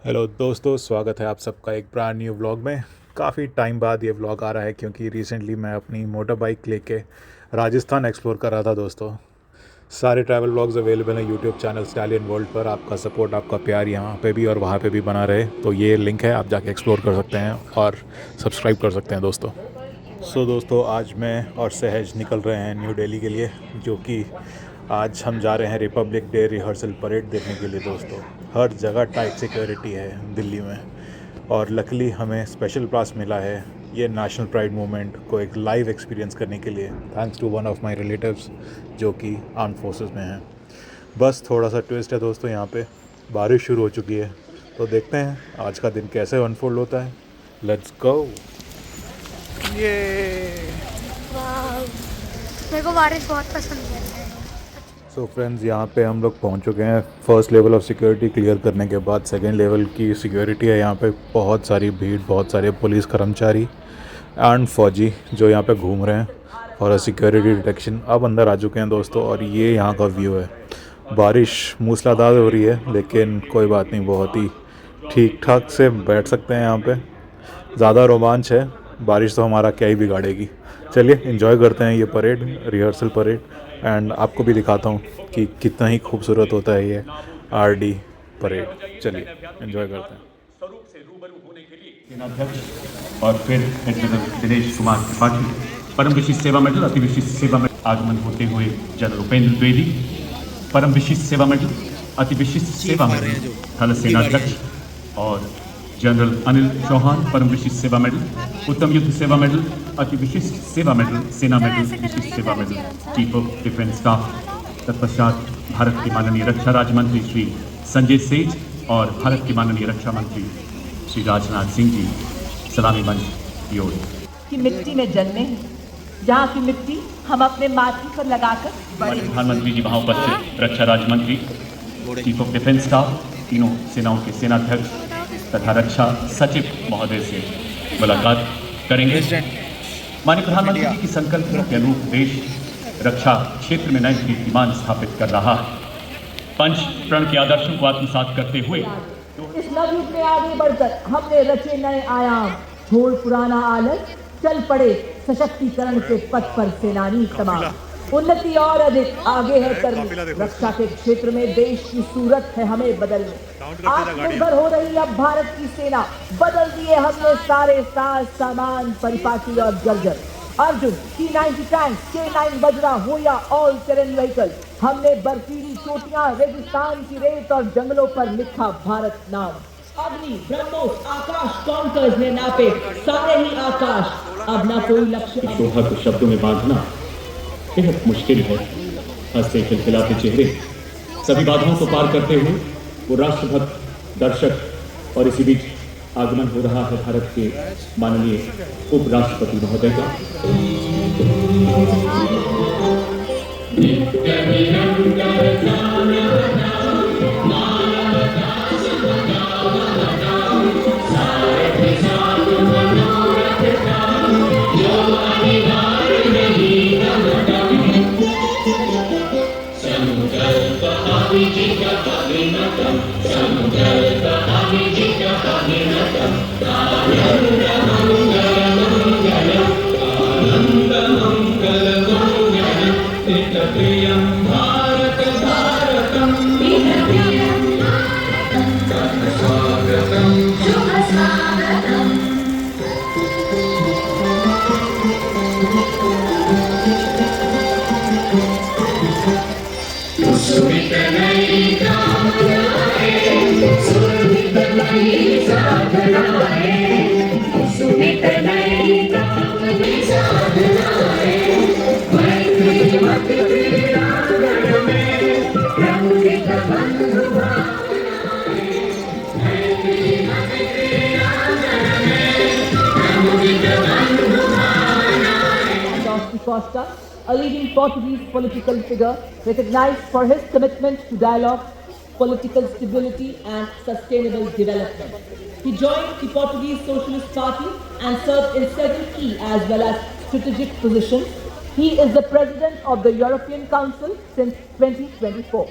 Hello दोस्तों, स्वागत है आप सबका एक ब्रांड न्यू व्लॉग में। काफ़ी टाइम बाद ये व्लॉग आ रहा है क्योंकि रिसेंटली मैं अपनी मोटर बाइक लेके राजस्थान एक्सप्लोर कर रहा था दोस्तों। सारे ट्रैवल व्लॉग्स अवेलेबल हैं यूट्यूब चैनल स्टैलियन वर्ल्ड पर। आपका सपोर्ट, आपका प्यार यहाँ पे भी और वहाँ पे भी बना रहे, तो ये लिंक है, आप जाके एक्सप्लोर कर सकते हैं और सब्सक्राइब कर सकते हैं दोस्तों। दोस्तों, आज मैं और सहज निकल रहे हैं न्यू दिल्ली के लिए, जो कि आज हम जा रहे हैं रिपब्लिक डे रिहर्सल परेड देखने के लिए दोस्तों। हर जगह टाइट सिक्योरिटी है दिल्ली में, और लकीली हमें स्पेशल पास मिला है ये नेशनल प्राइड मूवमेंट को एक लाइव एक्सपीरियंस करने के लिए, thanks to one of my relatives जो कि आर्म फोर्सेस में हैं। बस थोड़ा सा ट्विस्ट है दोस्तों, यहाँ पे बारिश शुरू हो चुकी है, तो देखते हैं आज का दिन कैसे अनफोल्ड होता है। Let's go. ये वाह, मेरे को बारिश बहुत पसंद है। फ्रेंड्स, यहाँ पे हम लोग पहुँच चुके हैं। First level of security clear करने के बाद सेकेंड लेवल की सिक्योरिटी है। यहाँ पे बहुत सारी भीड़, बहुत सारे पुलिस कर्मचारी एंड फौजी जो यहाँ पे घूम रहे हैं और सिक्योरिटी डिटेक्शन। अब अंदर आ चुके हैं दोस्तों, और ये यहाँ का व्यू है। बारिश मूसलाधार हो रही है, लेकिन कोई बात नहीं, बहुत ही ठीक ठाक से बैठ सकते हैं यहाँ पे। ज़्यादा रोमांच है, बारिश तो हमारा क्या ही बिगाड़ेगी। चलिए एंजॉय करते हैं ये परेड, रिहर्सल परेड, एंड आपको भी दिखाता हूँ कि कितना ही खूबसूरत होता है ये आरडी परेड। चलिए एंजॉय करते हैं। स्वरूप से रूबरू होने के लिए सेनाध्यक्ष और फिर एडमिरल दिनेश कुमार त्रिपाठी, परम विशिष्ट सेवा मेडल, अति विशिष्ट सेवा मेडल आगमन होते हुए जनरल उपेंद्र द्विवेदी, परम विशिष्ट सेवा मेडल, अति विशिष्ट सेवा मेडल थल सेनाध्यक्ष, और जनरल अनिल चौहान, परम विशिष्ट सेवा मेडल, उत्तम युद्ध सेवा मेडल, अति विशिष्ट सेवा मेडल, सेना मेडल, विशिष्ट सेवा medal, chief of defence staff. तत्पश्चात भारत के माननीय रक्षा राज्य मंत्री श्री संजय सेठ और भारत के माननीय रक्षा मंत्री श्री राजनाथ सिंह जी सलामी मंच की ओर। की मिट्टी में जन्मे हैं, जहाँ की मिट्टी हम अपने माथे पर लगाकर प्रधानमंत्री जी वहाँ उपस्थित रक्षा राज्य मंत्री, चीफ ऑफ डिफेंस स्टाफ, तीनों सेनाओं के सेनाध्यक्ष तथा रक्षा सचिव महोदय से मुलाकात करेंगे। माननीय प्रधानमंत्री जी की संकल्पना के अनुरूप देश रक्षा क्षेत्र में नए कीर्तिमान स्थापित कर रहा है। पंच प्रण के आदर्शों को आत्मसात करते हुए इस नवयुग में आगे बढ़कर हमने रचे नए आयाम, छोड़ पुराना आलस, चल पड़े सशक्तिकरण के पथ पर सेनानी तमाम। उन्नति और अधिक आगे है करनी, रक्षा के क्षेत्र में देश की सूरत है हमें बदलने। आत्मनिर्भर हो रही अब भारत की सेना, बदल दिए हमने सारे साज सामान, परिपाटी और जर्जर। Arjun, T-90 tank, K9 Vajra हो या ऑल टेरेन व्हीकल, हमने बर्फीली चोटियां, रेगिस्तान की रेत और जंगलों पर लिखा भारत नाम। अग्नि, ब्रह्मोस, आकाश काउंटर्स ने नापे सारे ही आकाश, अब ना कोई लक्ष्य। दोहा को शब्दों में बांधना बेहद मुश्किल है। हंसते खिलखिलाते चेहरे, सभी बाधाओं को पार करते हुए वो राष्ट्रभक्त दर्शक, और इसी बीच आगमन हो रहा है भारत के माननीय उपराष्ट्रपति महोदय का। Costa, a leading Portuguese political figure recognized for his commitment to dialogue, political stability and sustainable development. He joined the Portuguese Socialist Party and served in several key as well as strategic positions. He is the president of the European Council since 2024.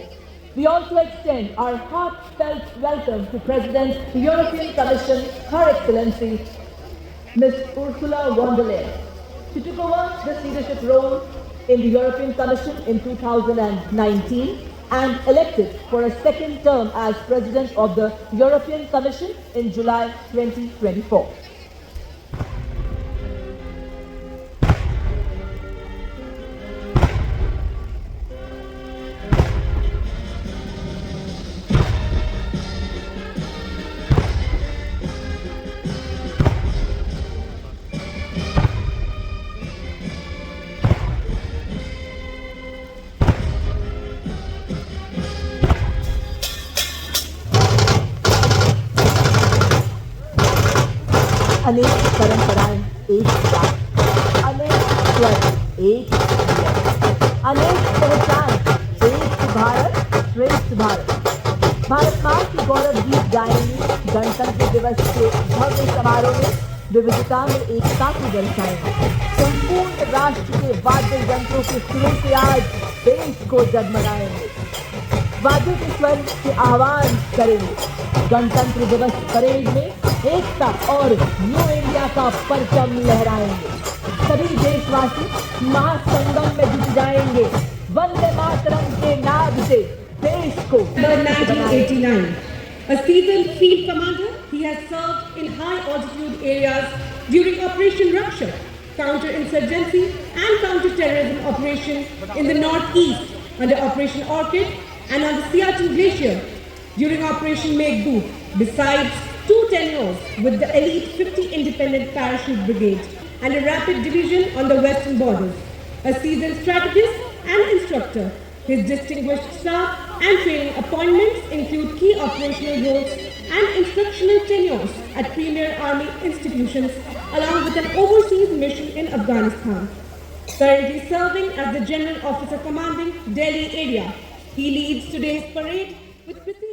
We also extend our heartfelt welcome to President the European Commission, Her Excellency Ms. Ursula von der Leyen. She took over this leadership role in the European Commission in 2019 and elected for a second term as President of the European Commission in July 2024. अनेक परंपराएं एक साथ, अनेक स्वर एक ध्येय, अनेक पहचान एक भारत श्रेष्ठ भारत। भारत माँ की गौरव गीत गाएंगे, गणतंत्र दिवस के भव्य समारोह में विविधता में एकता को दर्शाएंगे। संपूर्ण राष्ट्र के वाद्य यंत्रों के सुरों से आज देश को जगमगाएंगे, वाद्य के स्वर से आह्वान करेंगे। गणतंत्र दिवस परेड में एकता और न्यू इंडिया का परचम लहराएंगे। सभी देशवासी महासंगम में जुट जाएंगे, वंदे मातरम के नाद से देश को 1989. A seasoned field commander, he has served in high altitude areas during Operation Raksha, counter-insurgency and counter-terrorism operation in the northeast under Operation Orchid and on the Siachen Glacier during Operation Meghdoot, besides 2 tenures with the elite 50 Independent Parachute Brigade and a rapid division on the western borders. A seasoned strategist and instructor, his distinguished staff and training appointments include key operational roles and instructional tenures at premier army institutions along with an overseas mission in Afghanistan. Currently serving as the General Officer Commanding Delhi area, he leads today's parade with precision.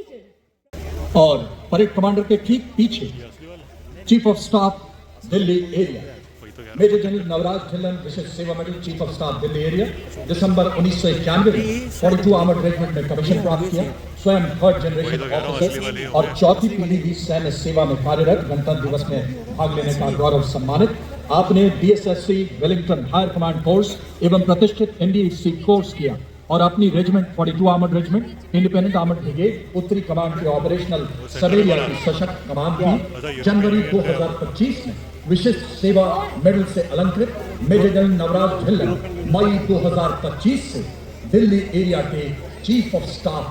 और parade commander के ठीक पीछे chief of staff Delhi area major general Navraj Dhillon Vishesh Seva medal chief of staff Delhi area दिसंबर 1991 में 42 armoured regiment में commission प्राप्त किया। स्वयं 3rd जनरेशन ऑफिसर और चौथी पीढ़ी भी सैन्य सेवा में कार्यरत, गणतंत्र दिवस में भाग लेने का गौरव सम्मानित। आपने DSSC Wellington higher command course एवं प्रतिष्ठित NDC कोर्स किया और अपनी regiment 42 armoured regiment independent armoured brigade उत्तरी कमांड के ऑपरेशनल सबेरिया की सशक्त कमांड की। जनवरी 2025 में विशिष्ट सेवा मेडल से अलंकृत मेजर जनरल नवराज ढिल्लन मई 2025 से दिल्ली एरिया के चीफ ऑफ स्टाफ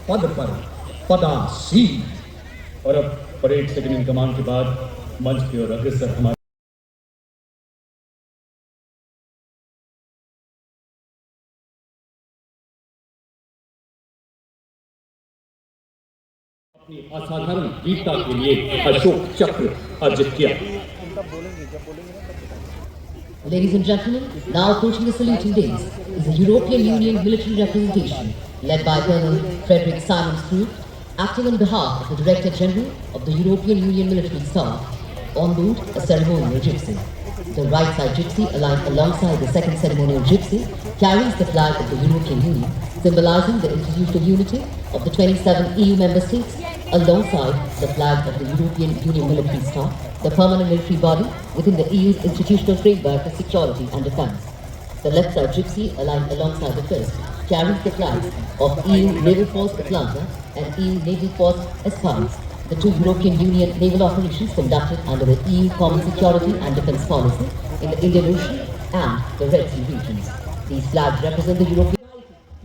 पद पर पदासीन। और अब परेड सेकंड इन कमांड के बाद मंच की ओर अग्रसर हमारे असाधारण वीरता के लिए अशोक चक्र अर्जित किया। Ladies and gentlemen, now approaching the saluting days is the European Union military representation led by Colonel Frederick Simons-Krug, acting on behalf of the Director General of the European Union military staff, on board a ceremonial gypsy. The right side gypsy, aligned alongside the second ceremonial gypsy, carries the flag of the European Union, symbolizing the institutional unity of the 27 EU member states, alongside the flag of the European Union military staff, the permanent military body within the EU's institutional framework for security and defence. The left side gypsy, aligned alongside the first, carries the flags of EU Naval Force Atlanta and EU Naval Force Esperance, the 2 European Union naval operations conducted under the EU Common Security and Defence Policy in the Indian Ocean and the Red Sea regions. These flags represent the European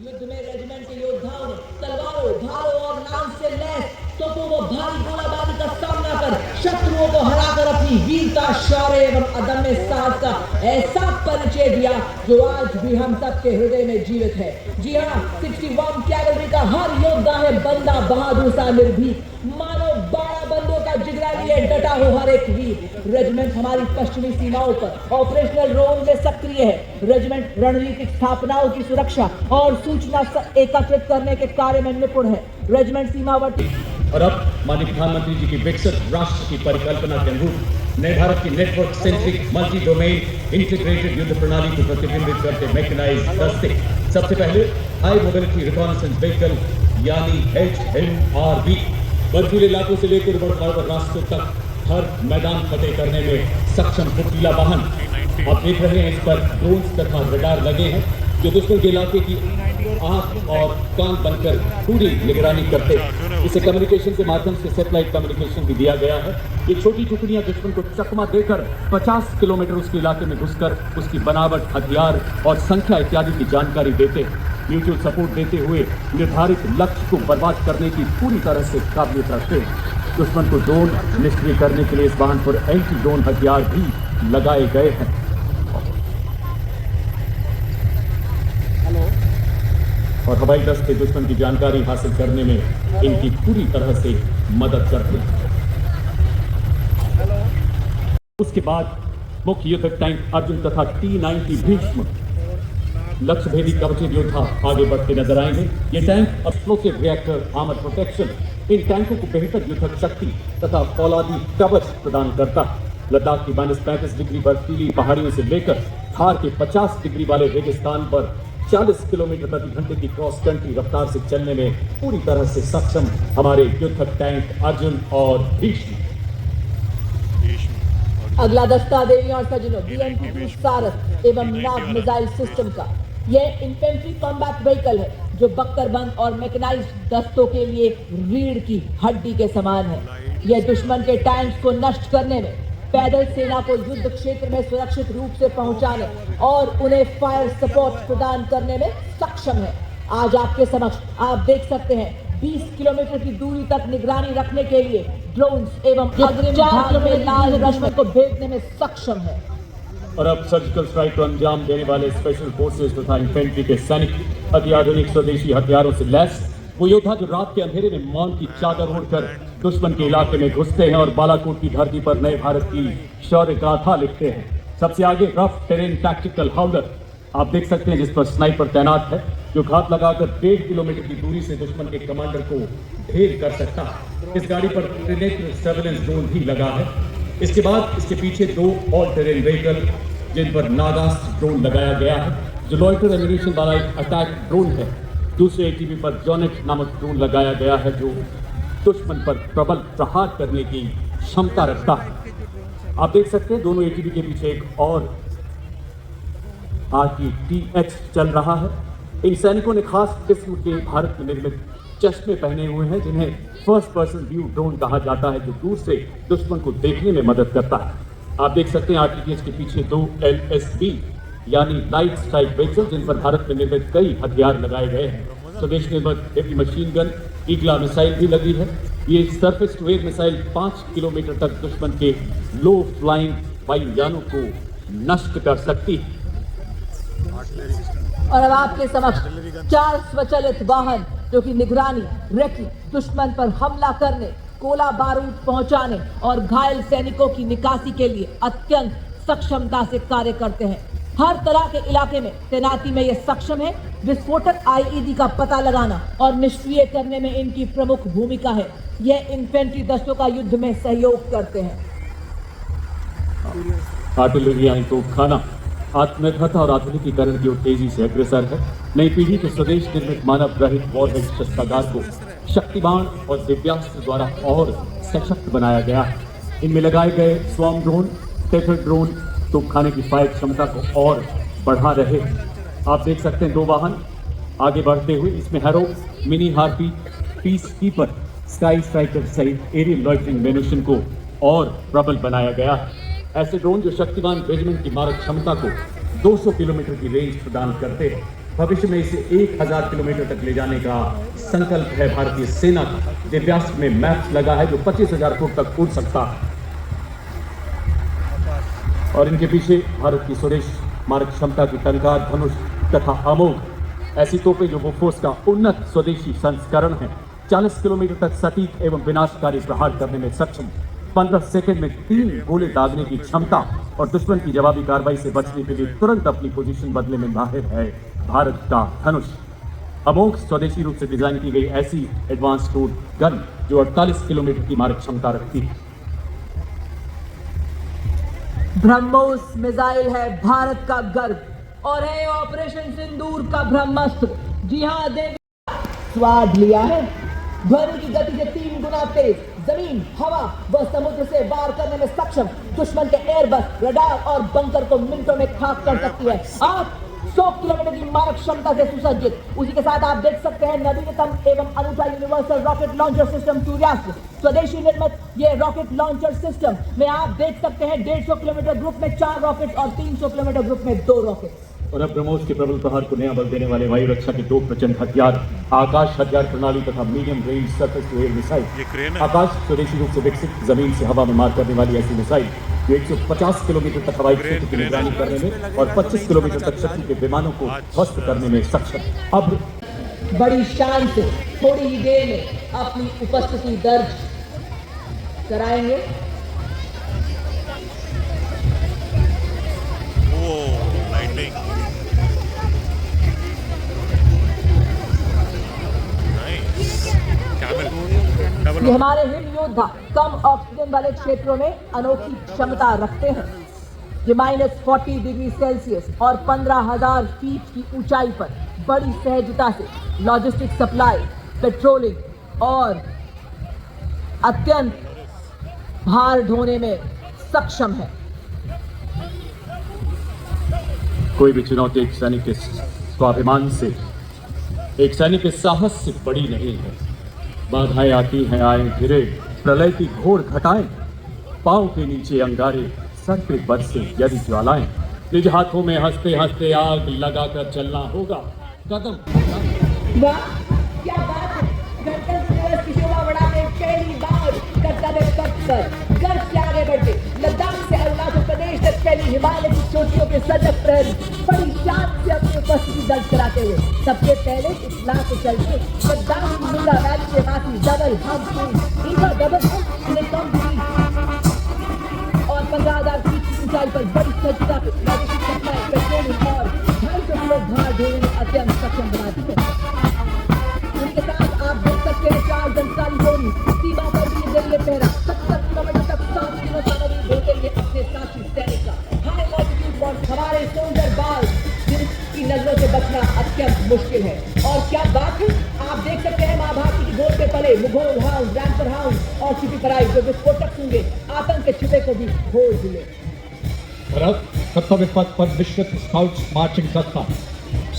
युद्ध में regiment के योद्धाओं ने तलवारों, ढालों और नाम से lace तोपों व भारी गोलाबारी का सामना कर शत्रुओं को हराकर अपनी वीरता, शौर्य एवं अदम्य साहस का ऐसा परिचय दिया जो आज भी हम सबके हृदय में जीवित है। जी हाँ, 61 कैवलरी का हर योद्धा है बंदा बहादुर सा निर्भीक, मानो 12 बंदों का जिगरा लिए डटा हो हर एक वीर। रेजिमेंट हमारी पश्चिमी सीमाओं पर ऑपरेशनल रोल में सक्रिय है। रेजिमेंट रणनीतिक स्थापनाओं की सुरक्षा और सूचना एकत्रित करने के कार्य में निपुण है। रेजिमेंट सीमावर्ती और अब माननीय प्रधानमंत्री जी की विकसित राष्ट्र की परिकल्पना के अनुरूप नए भारत की network centric multi domain integrated युद्ध प्रणाली को प्रतिबिंबित करते मैकेनाइज्ड दस्ते सबसे पहले हाई मोबिलिटी रिकॉनेसेंस व्हीकल यानी HMRV बर्फीले इलाकों से लेकर बड़े रास्तों तक हर मैदान फतेह करने में सक्षम फुर्तीला वाहन। आप देख रहे हैं इस पर ड्रोन्स तथा रडार लगे हैं जो दुश्मन के इलाके की आंख और कान बनकर पूरी निगरानी करते हैं। इसे कम्युनिकेशन के माध्यम से सैटेलाइट कम्युनिकेशन भी दिया गया है। ये छोटी टुकड़ियां दुश्मन को चकमा देकर 50 किलोमीटर उसके इलाके में घुसकर उसकी बनावट, हथियार और संख्या इत्यादि की जानकारी देते हैं। म्यूचुअल सपोर्ट देते हुए निर्धारित लक्ष्य को बर्बाद करने की पूरी तरह से काबिलियत रखते हैं। दुश्मन को ड्रोन निष्क्रिय करने के लिए इस वाहन पर एंटी ड्रोन हथियार भी लगाए गए हैं। और हवाई दस्ते दुश्मन की जानकारी हासिल करने में इनकी पूरी तरह से मदद करते हैं। उसके बाद मुख्य युद्धक टैंक अर्जुन तथा T-90 भीष्म लक्ष्य भेदी कवचित योद्धा आगे बढ़ते नजर आएंगे। ये tank explosive reactor, armour protection in टैंकों को बेहतर युद्धक शक्ति तथा फौलादी कवच प्रदान करता है। लद्दाख की -35 डिग्री बर्फीली पहाड़ियों से लेकर थार के 50 डिग्री वाले रेगिस्तान पर 40 किलोमीटर प्रति घंटे की क्रॉस कंट्री रफ्तार से चलने में पूरी तरह से सक्षम हमारे युद्धक टैंक अर्जुन और भीष्म। अगला दस्ता देवियों और सजनों BMP-2 सारस एवं नाग मिसाइल सिस्टम का यह इन्फेंट्री कॉम्बैट व्हीकल है जो बख्तरबंद और मैकेनाइज्ड दस्तों के लिए रीढ़ की हड्डी के समान है। यह दुश्मन के टैंक्स को नष्ट करने में, पैदल सेना को युद्ध क्षेत्र में सुरक्षित रूप से पहुंचाने और उन्हें फायर सपोर्ट प्रदान करने में सक्षम है। आज आपके समक्ष आप देख सकते हैं 20 किलोमीटर की दूरी तक निगरानी रखने के लिए ड्रोन्स एवं अग्रिम भाग में लाल दुश्मन को भेजने में सक्षम है। और अब सर्जिकल स्ट्राइक को अंजाम देने वाले स्पेशल फोर्सेस तथा इन्फेंट्री के सैनिक अत्याधुनिक स्वदेशी हथियारों से लैस वो योद्धा जो रात के अंधेरे में मौन की चादर ओढ़कर दुश्मन के इलाके में घुसते हैं और बालाकोट की धरती पर नए भारत की शौर्य गाथा लिखते हैं। सबसे आगे रफ टेरेन टैक्टिकल हाउलर आप देख सकते हैं जिस पर स्नाइपर तैनात है जो घात लगाकर 1.5 किलोमीटर की दूरी से दुश्मन के कमांडर को ढेर कर सकता है। इस गाड़ी पर त्रिनेत्र सर्वेलेंस ड्रोन भी लगा है। इसके बाद इसके पीछे 2 ऑल टेरेन व्हीकल जिन पर नागास्त्र ड्रोन लगाया गया है जो लॉइटर एमिनेशन वाला एक अटैक ड्रोन है। दूसरे ATV पर जॉनेट नामक ड्रोन लगाया गया है जो दुश्मन पर प्रबल प्रहार करने की क्षमता रखता है। आप देख सकते हैं दोनों ATV के पीछे एक और RTTX चल रहा है। इन सैनिकों ने खास किस्म के भारत में निर्मित चश्मे पहने हुए हैं जिन्हें फर्स्ट पर्सन व्यू ड्रोन कहा जाता है जो दूर से दुश्मन को देखने में मदद करता है। आप देख सकते हैं RTTX के पीछे 2 LSB यानी लाइट स्ट्राइक व्हीकल जिन पर भारत में निर्मित कई हथियार लगाए गए हैं। स्वदेश निर्मित heavy machine gun Igla missile भी लगी है। ये surface to air missile 5 kilometre तक दुश्मन के लो फ्लाइंग वायुयानों को नष्ट कर सकती है। और अब आपके समक्ष 4 स्वचालित वाहन जो कि निगरानी, रेकी, दुश्मन पर हमला करने, गोला बारूद पहुंचाने और घायल सैनिकों की निकासी के लिए अत्यंत सक्षमता से कार्य करते हैं। हर तरह के इलाके में तैनाती में ये सक्षम है। विस्फोटक IED का पता लगाना और निष्क्रिय करने में इनकी प्रमुख भूमिका है। यह इन्फेंट्री दस्तों का युद्ध में सहयोग करते हैं। आर्टिलरी यानी तोपखाना आत्मनिर्भरता और आधुनिकीकरण की ओर तेजी से अग्रसर है। नई पीढ़ी के स्वदेश निर्मित मानव रहित वॉरहेड शस्त्रागार को शक्तिबाण और दिव्यास्त्र द्वारा और सशक्त बनाया गया है। इनमें लगाए गए स्वॉर्म ड्रोन, टेथर ड्रोन तोपखाने की फायर क्षमता को और बढ़ा रहे हैं। आप देख सकते हैं 2 वाहन आगे बढ़ते हुए। इसमें harrow, mini harpy, piece keeper, sky striker सहित एरियल लॉइटरिंग मेनुशन को और प्रबल बनाया गया है। ऐसे ड्रोन जो शक्तिमान रेजिमेंट की मारक क्षमता को 200 किलोमीटर की रेंज प्रदान करते हैं। भविष्य में इसे 1000 किलोमीटर तक ले जाने का संकल्प है भारतीय सेना का। दिव्यास्त्र में मैप्स लगा है जो 25,000 फुट तक उड़ सकता है। और इनके पीछे भारत की स्वदेश मारक क्षमता की टंकार, धनुष तथा अमोघ ऐसी तोपें जो बोफोर्स का उन्नत स्वदेशी संस्करण है। 40 किलोमीटर तक सटीक एवं विनाशकारी प्रहार करने में सक्षम, 15 सेकंड में 3 गोले दागने की क्षमता और दुश्मन की जवाबी कार्रवाई से बचने के लिए तुरंत अपनी पोजीशन बदलने में माहिर है भारत का धनुष। अमोघ स्वदेशी रूप से डिजाइन की गई ऐसी एडवांस टूड गन जो 48 किलोमीटर की मारक क्षमता रखती है। ब्रह्मोस मिसाइल है भारत का गर्व और है ऑपरेशन सिंदूर का ब्रह्मास्त्र। जी हाँ, स्वाद लिया है। ध्वनि की गति से 3 गुना तेज, जमीन, हवा व समुद्र से वार करने में सक्षम दुश्मन के एयरबस, रडार और बंकर को मिनटों में खाक कर सकती है। आप 100 किलोमीटर की मारक क्षमता से सुसज्जित। उसी के साथ आप देख सकते हैं नवीनतम एवं अनूठा यूनिवर्सल रॉकेट लॉन्चर सिस्टम सूर्यास्त्र। स्वदेशी निर्मित ये रॉकेट लॉन्चर सिस्टम में आप देख सकते हैं 150 किलोमीटर ग्रुप में 4 रॉकेट और 300 किलोमीटर ग्रुप में 2 रॉकेट। और अब ब्रह्मोस के प्रबल प्रहार को नया बल देने वाले वायु रक्षा के 2 प्रचंड हथियार, आकाश हथियार प्रणाली तथा medium range surface to air missile. Akash स्वदेशी रूप से विकसित जमीन से हवा में मार करने वाली ऐसी मिसाइल जो 150 किलोमीटर तक हवाई क्षेत्र की निगरानी करने में और 25 किलोमीटर तक शत्रु के विमानों को ध्वस्त करने में सक्षम। अब बड़ी शान से थोड़ी ही देर में अपनी उपस्थिति दर्ज कराएंगे। ये हमारे हिम योद्धा कम ऑक्सीजन वाले क्षेत्रों में अनोखी क्षमता रखते हैं। ये -40 डिग्री सेल्सियस और 15,000 फीट की ऊंचाई पर बड़ी सहजता से लॉजिस्टिक सप्लाई, पेट्रोलिंग और अत्यंत भार ढोने में सक्षम है। कोई भी चुनौती एक सैनिक के स्वाभिमान से, एक सैनिक के साहस से बड़ी नहीं है। बाधाएं आती हैं, आए गिरे, प्रलय की घोर घटाएं, पांव के नीचे अंगारे, सर पे बरसे यदि ज्वालाएं, निज हाथों में हंसते हंसते आग लगाकर चलना होगा। कदम वाह, क्या बात है। गणतंत्र दिवस की शोभा बढ़ाते पहली बार कर्तव्य पथ पर गर्व से आगे बढ़ते लद्दाख से अरुणाचल प्रदेश तक फैली हिमालय की चोटियों के सजग प्रहरी बड़ी शान से अपनी उपस्थिति दर्ज कराते हुए सबसे पहले इस लाख से चलते लद्दाख की मुंडा वैली से हाथी डबल हम इनका डबल और 15,000 फीट की ऊंचाई पर बड़ी सज्जता पेट्रोलिंग और 250 किलो भार ढोने में अत्यंत सक्षम बनाती है। उनके साथ आप देख सकते हैं 4 जनसाली जोड़ी सीमा पर भी जरिए पहरा 70 किलोमीटर तक 7 किलो सामग्री ढोते हुए अपने साथी सैनिक का हाई ऑल्टीट्यूड बॉन्ड हमारे सोल्जर बाल जिनकी नजरों से बचना अत्यंत मुश्किल है। और क्या बात है, आप देख सकते हैं माँ भारती की गोद पे पले मुघल हाउंड, रैंपर हाउंड और छिपी पराई जो विस्फोटक होंगे आतंक के छिपे को भी खोल दिए। और अब कर्तव्य पथ पर विश्व स्काउट्स मार्चिंग दस्ता,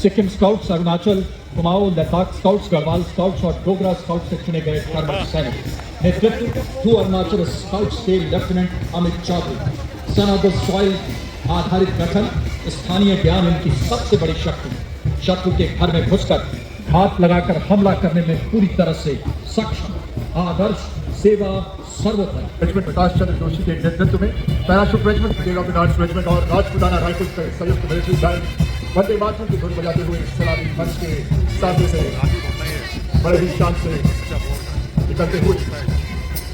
Sikkim scouts, Arunachal, Kumaon, Ladakh scouts, Garhwal scouts और डोगरा स्काउट्स से चुने गए कर्मठ सैनिक। नेतृत्व टू अरुणाचल स्काउट्स के lieutenant Amit Chaudhary. Son of the soil आधारित गठन, स्थानीय ज्ञान इनकी सबसे बड़ी शक्ति। शत्रु के घर में घुसकर हाथ लगाकर हमला करने में पूरी तरह से सक्षम। आदर्श सेवा सर्वोपरि। रेजिमेंट प्रकाश चंद्र जोशी के नेतृत्व में parachute regiment, brigade of the guards regiment और राजपुताना राइफल्स के संयुक्त मिलिट्री बैंड वंदे मातरम की धुन बजाते हुए सलामी मंच के सामने से बड़े ही शान से निकलते हुए।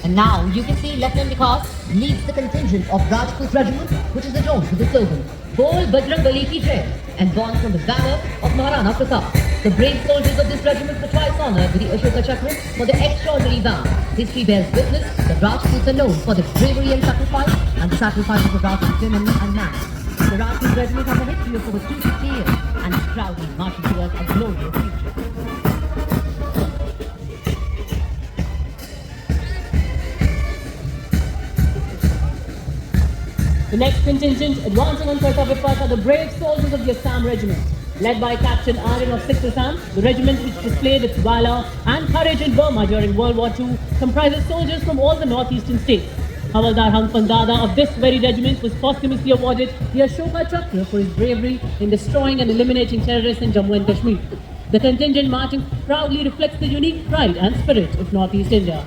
And now you can see Lieutenant Vikas leads the contingent of Rajput Regiment, which is adorned with the slogan "Bol Bajrangbali ki Jai" and born from the banner of Maharana Pratap. The brave soldiers of this regiment were twice honored with the Ashoka Chakra for their extraordinary vow. History bears witness that Rajputs are known for their bravery and sacrifice, and the sacrifices of Rajput women and men. The Rajput Regiment has a history of over 250 years and is proudly marching towards a glorious future. The next contingent advancing on Kartavya Path are the brave soldiers of the Assam Regiment. Led by Captain Aryan of 6th Assam, the regiment which displayed its valor and courage in Burma during World War II comprises soldiers from all the northeastern states. Havaldar Hang Pandada of this very regiment was posthumously awarded the Ashoka Chakra for his bravery in destroying and eliminating terrorists in Jammu and Kashmir. The contingent marching proudly reflects the unique pride and spirit of Northeast India.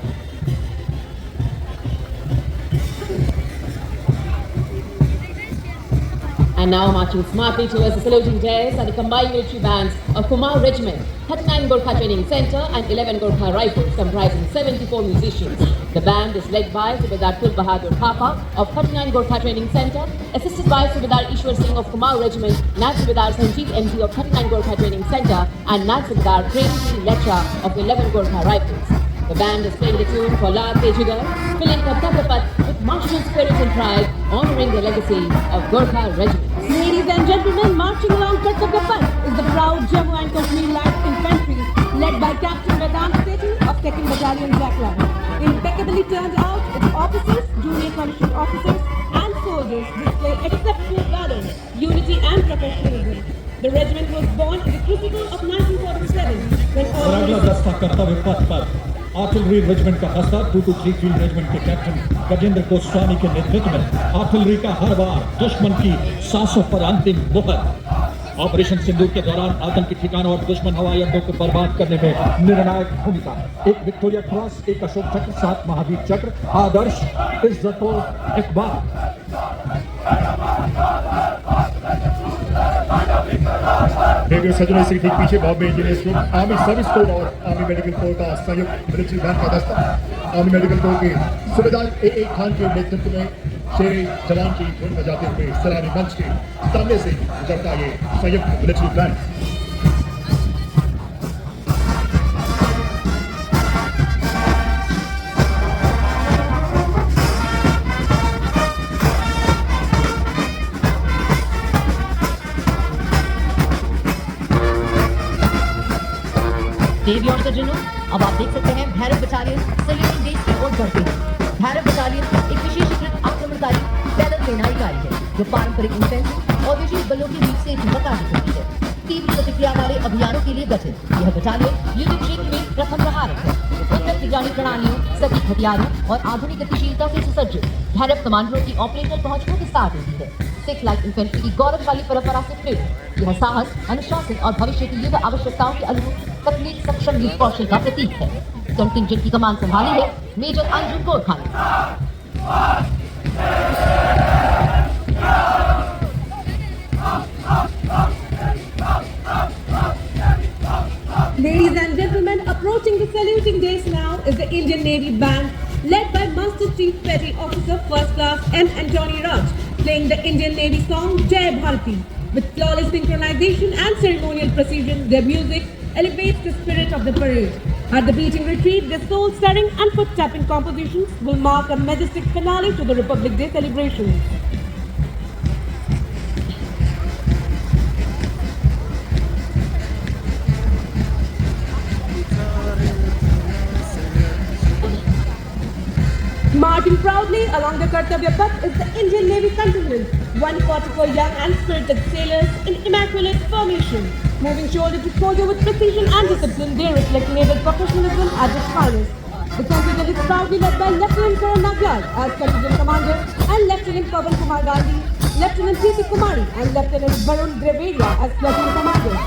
And now marching smartly towards the saluting dais are the combined military bands of Kumar Regiment, 39 Gorkha Training Center and 11 Gorkha Rifles comprising 74 musicians. The band is led by Subedar Kul Bahadur Thapa of 39 Gorkha Training Center, assisted by Subedar Ishwar Singh of Kumar Regiment, Nat Subedar Sanjeev MT of 39 Gorkha Training Center and Nat Subedar Prem Singh Lecha of 11 Gorkha Rifles. The band is playing the tune for La Tejigar, filling Kartavya Path with martial spirit and pride, honoring the legacy of Gorkha Regiment. Ladies and gentlemen, marching along Kartavya Path is the proud Jammu and Kashmir Light Infantry led by Captain Vedant Sethi of 2nd Battalion Jacklab. Impeccably turned out, its officers, junior commissioned officers and soldiers display exceptional valor, unity and professionalism. The regiment was born in the crucible of 1947 when और अगला all दस्ता कर्तव्य पथ पर artillery regiment का दस्ता 223 field regiment के captain Gajendra Goswami के नेतृत्व में आर्टिलरी का हर बार दुश्मन की सांसों पर अंतिम मोहर। ऑपरेशन सिंदूर के दौरान आतंकी ठिकानों और दुश्मन हवाई अड्डों को बर्बाद करने में निर्णायक भूमिका। एक विक्टोरिया क्रॉस, एक अशोक चक्र, 7 महावीर चक्र, आदर्श, इज्जत और इकबाल। रेडियो सजने से ठीक पीछे Bombay engineers group, army service corps और आर्मी मेडिकल कोर का संयुक्त मिलिट्री बैंड का दस्ता। आर्मी मेडिकल कोर के सूबेदार ए खान के नेतृत्व में शेर जवान की धुन बजाते हुए सलामी मंच के सामने से गुजरता ये संयुक्त मिलिट्री बैंड। देवी और सज्जनों, अब आप देख सकते हैं भैरव बटालियन सैल्यूटिंग डेज की ओर बढ़ते हैं। भैरव बटालियन एक विशेषीकृत आक्रमणकारी पैदल सेना इकाई है जो पारंपरिक इंफेंट्री और विशेष बलों के बीच से कार्य करती है। तीव्र प्रतिक्रिया वाले अभियानों के लिए गठित यह बटालियन युद्ध क्षेत्र में प्रथम प्रहारक है। उन्नत निगरानी प्रणालियों, सटीक हथियारों और आधुनिक गतिशीलता से सुसज्जित भैरव कमांडरों की ऑपरेशनल पहुंच को विस्तार देती है। 6 लाख इन्फेंट्री की गौरवशाली परंपरा से प्रेरित यह साहस, अनुशासन और भविष्य की युद्ध आवश्यकताओं के अनुरूप तकनीक सक्षम युद्ध कौशल का प्रतीक है। कंटिंजेंट की कमान संभाली है मेजर अंजुम गोरखा ने। Ladies and gentlemen, approaching the saluting days now is the Indian Navy Band, led by Master Chief Petty Officer First Class M. Antony Raj, playing the Indian Navy song Jai Bharati. With flawless synchronization and ceremonial precision, their music elevates the spirit of the parade. At the beating retreat, their soul-stirring and foot-tapping compositions will mark a majestic finale to the Republic Day celebrations. Marching proudly along the Kartavya Path is the Indian Navy contingent, 144 young and spirited sailors in immaculate formation. Moving shoulder to shoulder with precision and discipline, they reflect naval professionalism at its finest. The contingent is proudly led by Lieutenant Karan Nagyar as contingent commander and Lieutenant Pavan Kumar Gandhi, Lieutenant Preeti Kumari and Lieutenant Varun Drevedia as platoon commanders.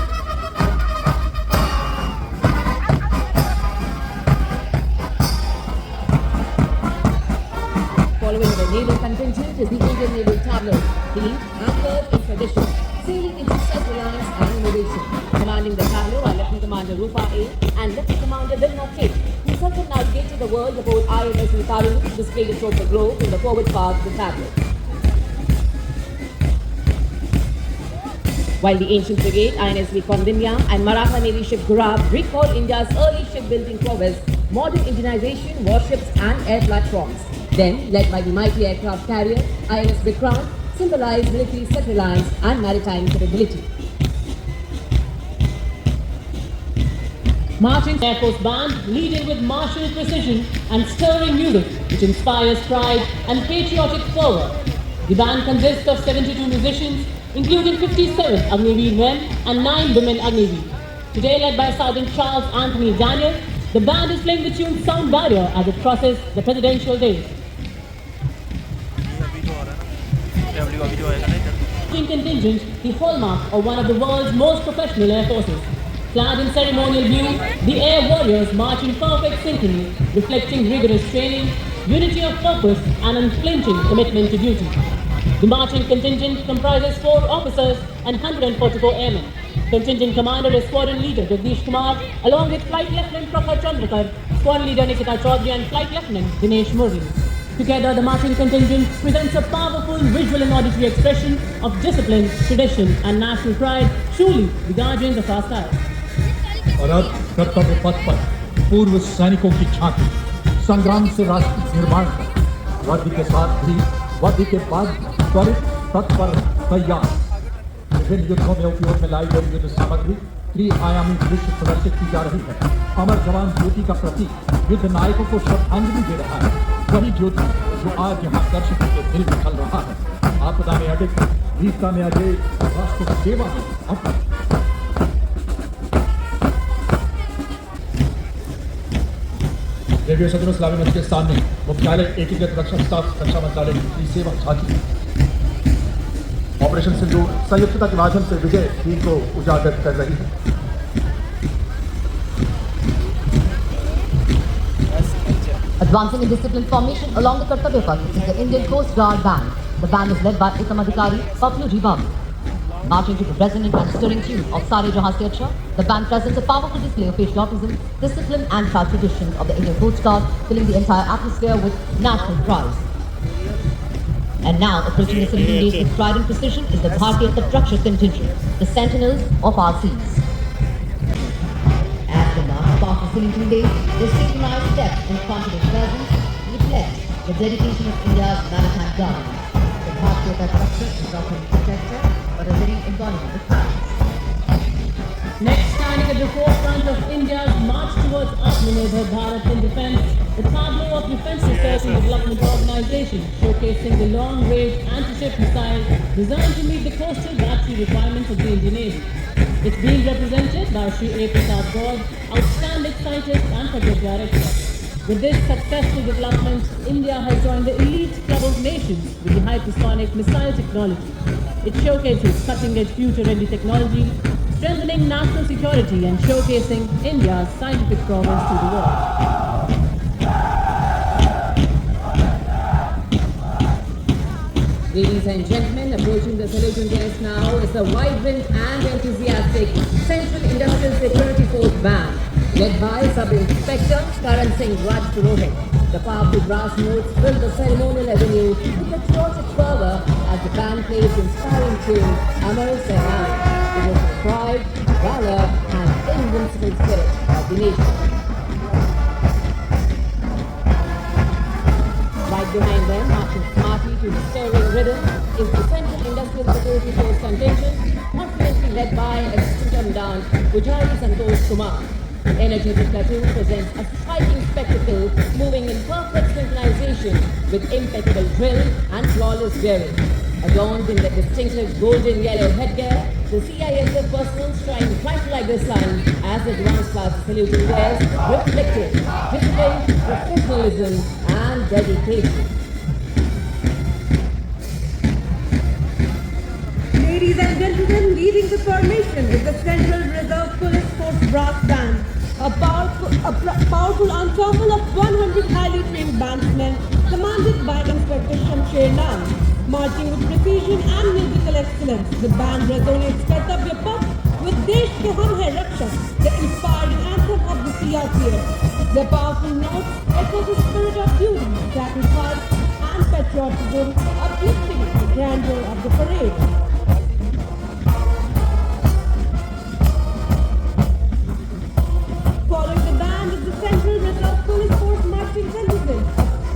Following the naval contingent is the Indian Naval Tableau, team anchored in tradition, sailing into self-reliance and innovation. Commanding the tableau are Lieutenant Commander Rupa A. and Lieutenant Commander Vilna K., who circumnavigated the world aboard INS Vikarulu to display the tropical globe in the forward part of the tableau. While the ancient frigate INS Kondinya and Maratha Navy ship Gurab recall India's early shipbuilding prowess, modern indigenization, warships and air platforms. Then, led by the mighty aircraft carrier INS Vikrant, symbolize military self-reliance and maritime capability. Marching Air Force Band, leading with martial precision and stirring music, which inspires pride and patriotic fervor. The band consists of 72 musicians, including 57 Agniveer men and 9 women Agniveer. Today, led by Sergeant Charles Anthony Daniel, the band is playing the tune Sound Barrier as it crosses the presidential days. Contingent, the hallmark of one of the world's most professional air forces. Clad in ceremonial blue, the air warriors march in perfect synchrony, reflecting rigorous training, unity of purpose, and unflinching commitment to duty. The marching contingent comprises 4 officers and 144 airmen. Contingent commander is Squadron Leader Jagdish Kumar, along with Flight Lieutenant Prakhar Chandrakar, Squadron Leader Nikita Chaudhary, and Flight Lieutenant Dinesh Murli. Together, the marching contingent presents a powerful visual and auditory expression of discipline, tradition, and national pride, truly the guardians of our skies. और अब कर्तव्य पथ पर पूर्व सैनिकों की झांकी संग्राम से राष्ट्र निर्माण का वर्दी के साथ भी वर्दी के बाद त्वरित तत्पर तैयार विभिन्न युद्धों में उपयोग में लाई गई युद्ध सामग्री त्रिआयामी दृश्य प्रदर्शित की जा रही है। अमर जवान ज्योति का प्रतीक युद्ध नायकों को श्रद्धांजलि दे रहा है। वही ज्योति जो आज यहाँ दर्शकों के दिल में जल रहा है। आपदा में अडिग, वीरता में अजय, राष्ट्र सेवा में अटल। रेडियो सदन इस्लामी मंच के सामने मुख्यालय एकीकृत रक्षा स्टाफ रक्षा मंत्रालय की सेवा झांकी ऑपरेशन सिंधु संयुक्तता के माध्यम से विजय थीम को उजागर कर रही है। Advancing in discipline formation along the Kartavya Path is the Indian Coast Guard Band. The band is led by Ikam Adhikari, Paplu Jibam. Marching to the resonant and stirring tune of Sare Jahan Se Acha, the band presents a powerful display of patriotism, discipline and proud traditions of the Indian Coast Guard, filling the entire atmosphere with national pride. And now, approaching the saluting days with pride and precision is the Bharatiya Tatraksha contingent, the sentinels of our seas. As the march past the saluting days, their synchronized steps and confident presence reflect the dedication of India's maritime governance. The Bharatiya Tatraksha is not only protector, but a living embodiment of pride. Next, standing at the forefront of India's march towards Atmanirbhar Bharat in defense, the Tableau of Defense Research and Development Organization, showcasing the long-range anti-ship missile designed to meet the coastal battery requirements of the Indian Navy. It's being represented by Shri A. Prasad Gaur, outstanding scientist and project director. With this successful development, India has joined the elite club of nations with the hypersonic missile technology. It showcases cutting-edge future-ready technology, strengthening national security and showcasing India's scientific prowess to the world. Ladies and gentlemen, approaching the saluting dais now is the vibrant and enthusiastic Central Industrial Security Force Band, led by Sub-Inspector Karan Singh Raj Purohit. The powerful brass notes fill the ceremonial avenue with patriotic fervor as the band plays the inspiring tune Amar Sehanani. It is the pride, valor and invincible spirit of the nation. Right behind them, marching smartly to the stirring rhythm, is the Central Industrial Security Force contingent, confidently led by Assistant Commandant Pujari Santosh Kumar. The energetic platoon presents a striking spectacle, moving in perfect synchronization with impeccable drill and flawless daring. Adorned in the distinctive golden yellow headgear, the CISF personnel shine bright like the sun as the advanced class saluting wears, reflecting discipline, professionalism and dedication. Ladies and gentlemen, leading the formation is the Central Reserve Police Force Brass Band, a powerful ensemble of 100 highly trained bandsmen commanded by Inspector Shamsher Lal. Marching with precision and musical excellence, the band resonates Kartavya Path with Desh Ke Hum Hai Rakshak, the inspiring anthem of the CRPF. Their powerful notes echo the spirit of duty, sacrifice and patriotism, uplifting the grandeur of the parade. Following the band is the Central Reserve Police Force marching contingent,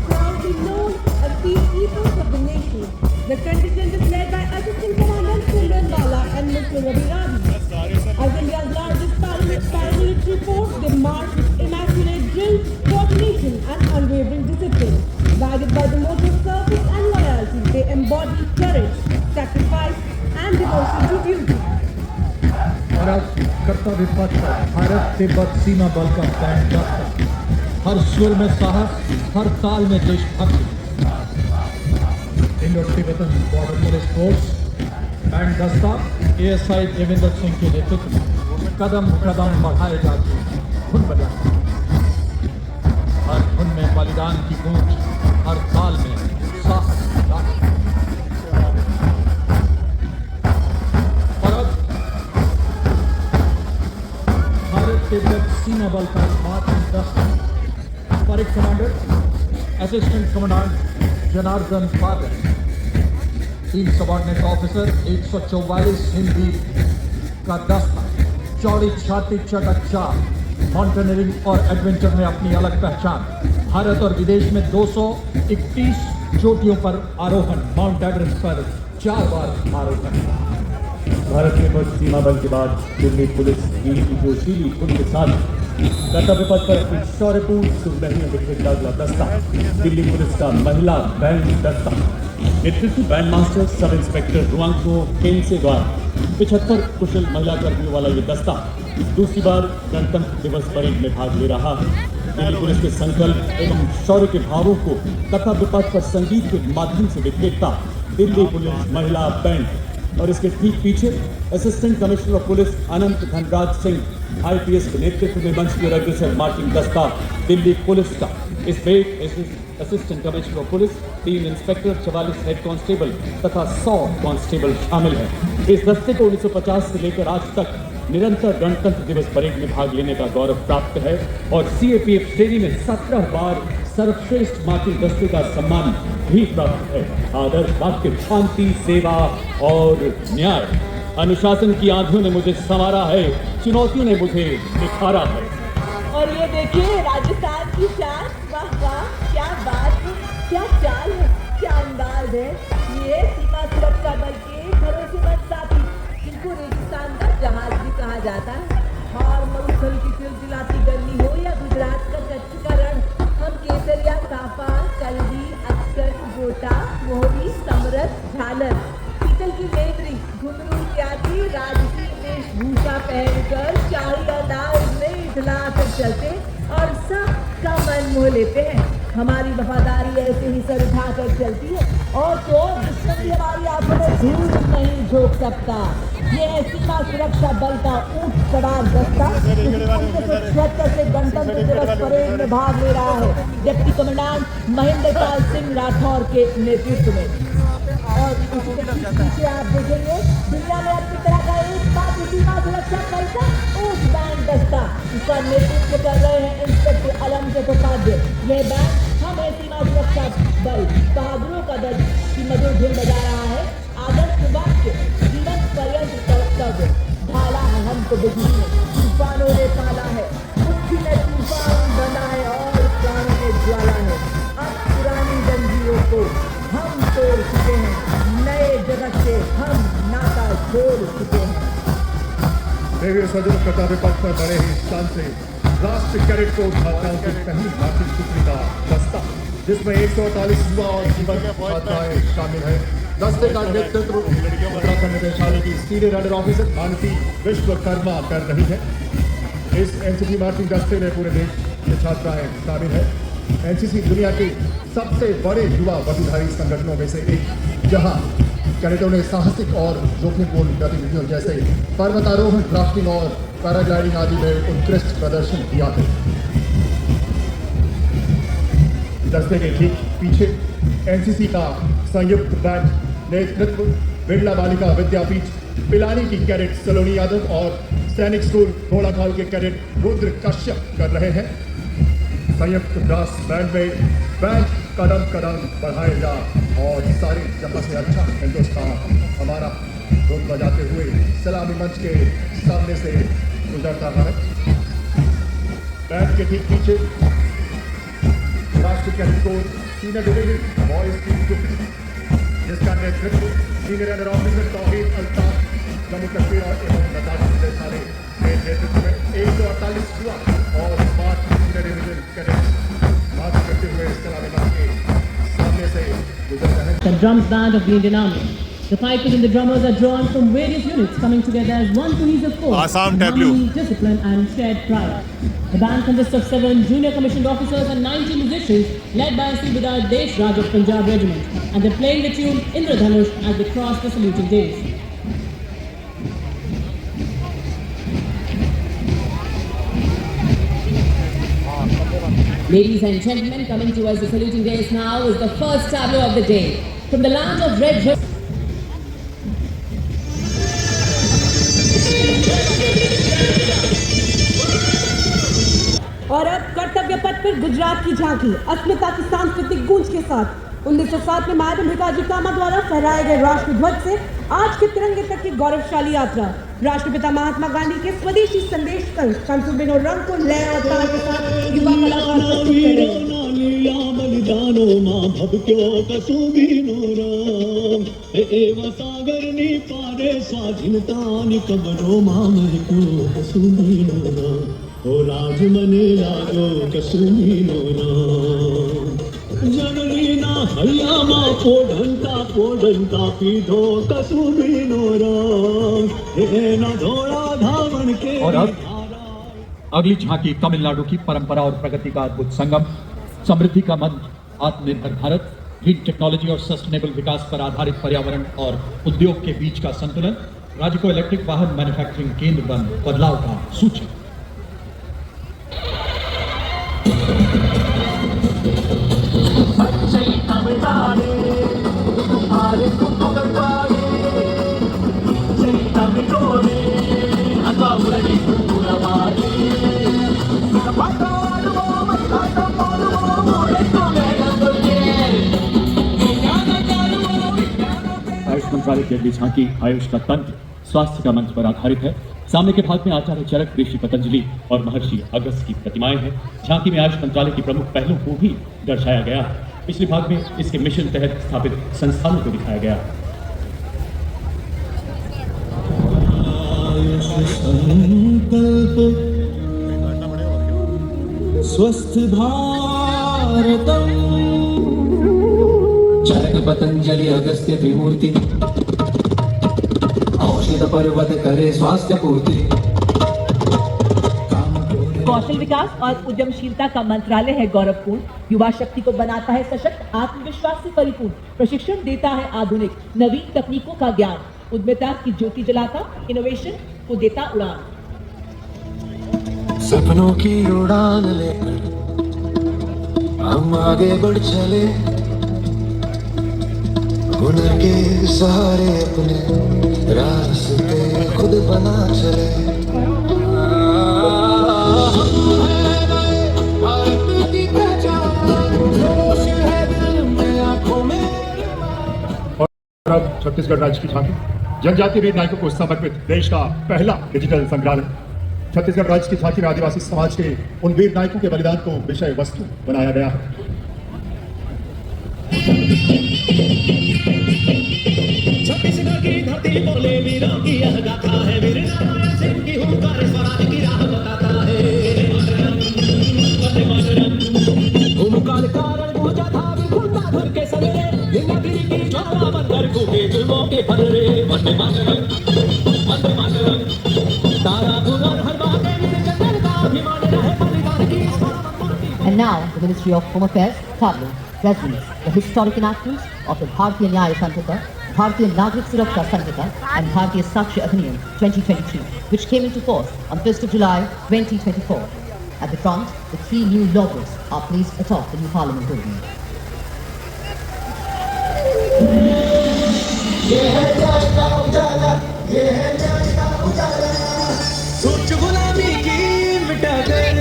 proudly known as the ethos of the nation. The contingent is led by Assistant Commandant Simran Bala and Mr. Ravi Ravi. As India's largest paramilitary force, they march with immaculate drill, coordination and unwavering discipline. Guided by the motto of service and loyalty, they embody courage, sacrifice and devotion to duty. और आज कर्तव्य पथ पर भारत तिब्बत सीमा बल का band बजता, हर सुर में साहस, हर ताल में देशभक्ति। Indo-Tibetan border police force band दस्ता ASI देवेंद्र सिंह के नेतृत्व में कदम कदम बढ़ाए जाते धुन बजाते, हर धुन में बलिदान की गूंज, हर ताल में साहस की ताकत। और अब भारत तिब्बत सीमा बल का मार्चिंग दस्ता, parade commander assistant commandant Janardan पागल, 3 सबॉर्डिनेट ऑफिसर, 144 हिंदी का दस्ता, चौड़ी छाती चटक चाल, माउंटेनियरिंग और एडवेंचर में अपनी अलग पहचान। भारत और विदेश में 231 चोटियों पर आरोहण, माउंट एवरेस्ट पर 4 बार आरोहण। भारत के पथ सीमा बल के बाद दिल्ली पुलिस की जोशीली खुद के साथ कर्तव्य पथ पर अपनी शौर्यपूर्ण सुरमहियों के दागला दस्ता दिल्ली पुलिस का महिला बैंड दस्ता नेतृत्व बैंड मास्टर सब इंस्पेक्टर रुआंको केनसे द्वारा 75 कुशल महिला कर्मियों वाला ये दस्ता दूसरी बार गणतंत्र दिवस परेड में भाग ले रहा है। दिल्ली पुलिस के संकल्प एवं शौर्य के भावों को कर्तव्य पथ पर संगीत के माध्यम से बिखेरता दिल्ली पुलिस महिला बैंड और इसके ठीक पीछे assistant commissioner of police Anant Dhanraj Singh IPS के नेतृत्व में मंच की अग्रसर मार्चिंग दस्ता दिल्ली पुलिस का। इस बेट assistant commissioner of police 3 inspector 44 head constable तथा 100 कांस्टेबल शामिल हैं। इस दस्ते को 1950 से लेकर आज तक निरंतर गणतंत्र दिवस परेड में भाग लेने का गौरव प्राप्त है और CAPF श्रेणी में 17 बार सर्वश्रेष्ठ मार्चिंग दस्ते का सम्मान भी प्राप्त है। आदर्श वाक्य शांति सेवा और न्याय। अनुशासन की आंधियों ने मुझे संवारा है, चुनौतियों ने मुझे निखारा है। और ये देखिए राजस्थान की शान, वाह वाह क्या बात है, क्या चाल है, क्या अंदाज है। ये सीमा सुरक्षा बल के भरोसेमंद साथी जिनको रेगिस्तान का जहाज भी कहा जाता है। और मरुस्थल की चिलचिलाती गर्मी हो या गुजरात का कच्छ का रण, हम केसरिया साफा कलवी अक्सर गोटा मोहरी समरस झालर पीतल की मेहंदी घुंघरू इत्यादि राजकीय वेशभूषा पहनकर शाही अंदाज में इठला कर चलते और सबका मन मोह लेते हैं। हमारी वफादारी ऐसे ही सर उठा कर चलती है और तो दुश्मन भी हमारी आंखों में धूल नहीं झोंक सकता। ये है सीमा सुरक्षा बल का ऊंट सवार दस्ता 1976 से गणतंत्र दिवस परेड में भाग ले रहा है डिप्टी कमांडेंट महेंद्र पाल सिंह राठौर के नेतृत्व में। और पीछे आप देखेंगे दुनिया में अपनी तरह का एकमात्र सीमा सुरक्षा बल का ऊंट बैंड दस्ता, इसका नेतृत्व कर रहे हैं इंस्पेक्टर अलमजद उपाध्याय। यह बैंड हमें सीमा सुरक्षा बल बहादुरों का दल की मधुर धुन बजा रहा है। आदर्श वाक्य जीवन पर्यंत कर्तव्य ढाला है हमको बिजली में, तूफानों ने पाला है, मुट्ठी में तूफान बना है और प्राणों में ज्वाला है। अब पुरानी जंजीरों को हम तोड़ चुके हैं, नए जगत से हम नाता जोड़ चुके हैं। देवी सजन कर्तव्य पथ पर बड़े ही शान से राष्ट्रीय कैडेट को छात्राओं की पहली मार्चिंग टुकड़ी का दस्ता जिसमें 148 युवा और युवक छात्राएं शामिल हैं। दस्ते का नेतृत्व उत्तराखंड निदेशालय की senior under officer Mansi Vishwakarma कर रही है। इस NCC मार्चिंग दस्ते में पूरे देश के छात्राएं शामिल हैं। NCC दुनिया के सबसे बड़े युवा वर्गधारी संगठनों में से एक, जहां कैडेटों ने साहसिक और जोखिमपूर्ण गतिविधियों जैसे पर्वतारोहण, ड्राफ्टिंग और पैराग्लाइडिंग आदि में उत्कृष्ट प्रदर्शन किया है। दस्ते के ठीक पीछे NCC का संयुक्त बैंड नेतृत्व बिरला बालिका विद्यापीठ पिलानी की कैडेट सलोनी यादव और सैनिक स्कूल घोड़ाखाल के कैडेट रुद्र कश्यप कर रहे हैं। संयुक्त ब्रास बैंड में बैंड कदम कदम बढ़ाएगा और सारे जहां से अच्छा हिंदुस्तान हमारा धुन बजाते हुए सलामी मंच के सामने से गुजरता है। बैंड के ठीक पीछे राष्ट्रीय cadet corps senior division boys की टुकड़ी जिसका नेतृत्व सीनियर अंडर ऑफिसर तौहीद अल्ताफ जम्मू कश्मीर और एवं लद्दाख निदेशालय के नेतृत्व में 148 युवा और 5 सीनियर डिवीजन कैडेट मार्च करते हुए सलामी मंच के सामने से गुजर रहे हैं। The drums band of the Indian Army. The fighters and the drummers are drawn from various units coming together as one cohesive force. Assam with tableau. harmony, discipline and shared pride. The band consists of 7 junior commissioned officers and 90 musicians led by Subedar Desh Raj of Punjab Regiment, and they're playing the tune Indradhanush as they cross the saluting days. Ladies and gentlemen, coming towards the saluting days now is the first tableau of the day. From the land of Red Hill. और अब कर्तव्य पथ पर गुजरात की झांकी अस्मिता की सांस्कृतिक गूंज के साथ 1907 में मैडम भिकाजी कामा द्वारा फहराए गए राष्ट्र ध्वज से आज के तिरंगे तक की गौरवशाली यात्रा राष्ट्रपिता महात्मा गांधी के स्वदेशी संदेश तक कंसुबिनो रंग को लय और ताल के साथ युवा कलाकार प्रस्तुत कर रहे हैं। जानो मां भबक्यो कसुबी नोराम एव सागर नी पारे स्वाधीनता नि कबरो मां महक्यो कसुबी नोराम ओ राज मने लागो कसुबी नोराम जननी ना हैया मां पोढंता पीधो कसुबी नोराम हे न धोड़ा धावण के। और अब अगली झांकी तमिलनाडु की परंपरा और प्रगति का अद्भुत संगम, समृद्धि का मंत्र, आत्मनिर्भर भारत, ग्रीन टेक्नोलॉजी और सस्टेनेबल विकास पर आधारित पर्यावरण और उद्योग के बीच का संतुलन, राज्य को इलेक्ट्रिक वाहन मैन्युफैक्चरिंग केंद्र बन बदलाव का सूचक। आयुष मंत्रालय की अगली झांकी आयुष का तंत्र, स्वास्थ्य का मंत्र पर आधारित है। सामने के भाग में आचार्य चरक, ऋषि पतंजलि और महर्षि अगस्त्य की प्रतिमाएं हैं। झांकी में आयुष मंत्रालय की प्रमुख पहलों को भी दर्शाया गया है। पिछले भाग में इसके मिशन तहत स्थापित संस्थानों को दिखाया गया। स्वस्थ भारतम चरक पतंजलि अगस्त्य त्रिमूर्ति औषध पर्वत करे स्वास्थ्य पूर्ति। कौशल विकास और उद्यमशीलता का मंत्रालय है गौरवपूर्ण, युवा शक्ति को बनाता है सशक्त, आत्मविश्वास से परिपूर्ण, प्रशिक्षण देता है आधुनिक नवीन तकनीकों का ज्ञान, उद्यमिता की ज्योति जलाता, इनोवेशन को देता उड़ान। सपनों की उड़ान लेकर हम आगे बढ़ चले, हुनर के सहारे अपने रास्ते खुद बना चले। अब छत्तीसगढ़ राज्य की झांकी जनजातीय वीर नायकों को समर्पित देश का पहला डिजिटल संग्रहालय। छत्तीसगढ़ राज्य की झांकी में आदिवासी समाज के उन वीर नायकों के बलिदान को विषय वस्तु बनाया गया है। छत्तीसगढ़ की धरती बोले वीरों की यह गाथा है, वीर नारायण सिंह की हुंकार स्वराज की राह बताता है। भूमकाल कारण पूजा था विपुलता धुर के सवेरे, हिमागिरी की ज्वाला बनकर कूटे जुल्मों के फर्रे। वंदे मातरम, वंदे मातरम, तारा पुराण हर बातें वीर जंगल का अभिमान रहे बलिदान की। And now, the Ministry of Home Affairs, Tableau, presents the historic enactments of the Bharatiya Nyaya Sanhita, Bharatiya Nagrik Suraksha Sanhita and Bharatiya Sakshi Adhiniyam 2023, which came into force on 1st of July 2024. At the front, the 3 new logos are placed atop the new Parliament building. सोच गुलामी की मिटा कर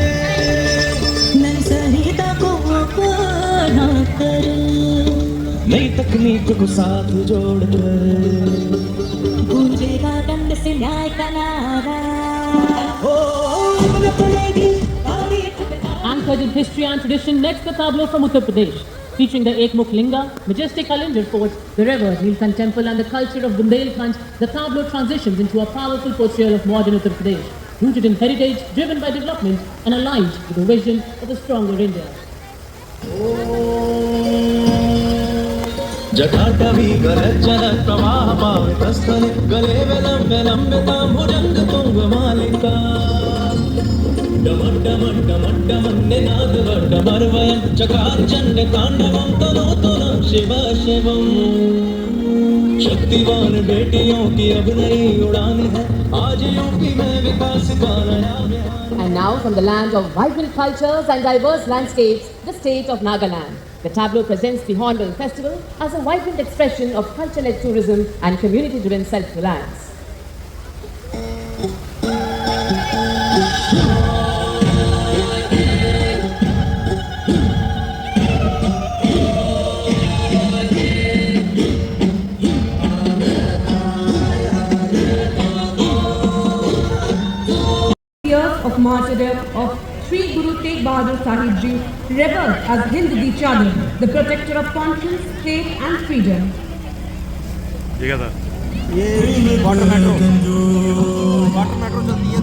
नई संहिता को अपना कर, नई तकनीक को साथ जोड़कर गूंजेगा दंड से न्याय का नारा। Anchored in history and tradition, next the tableau from Uttar Pradesh, featuring the Ekmukh Linga, majestic Kalinjar fort, the revered Neelkant temple and the culture of Bundelkhand. The tableau transitions into a powerful portrayal of modern Uttar Pradesh, rooted in heritage, driven by development and aligned with the vision of a stronger India. जटाटवी गरजन प्रवाह पावितस्थले, गले विलम्बे लम्बितां भुजंग तुंग मालिका। Demon demon demon demon Ninad वर्डमर्वयं, चकार चंड तांडवं तनोतुनं शिव शिवं। शक्तिवान बेटियों की अब नई उड़ान है, आज यूपी में विकास का नया अभियान। And now from the land of vibrant cultures and diverse landscapes, the state of Nagaland. The tableau presents the Hornbill Festival as a vibrant expression of culture-led tourism and community-driven self-reliance. Years of martyrdom of Sri Guru Tegh Bahadur Sahib Ji, revered as Hind Di Chadar, the protector of conscience, faith and freedom.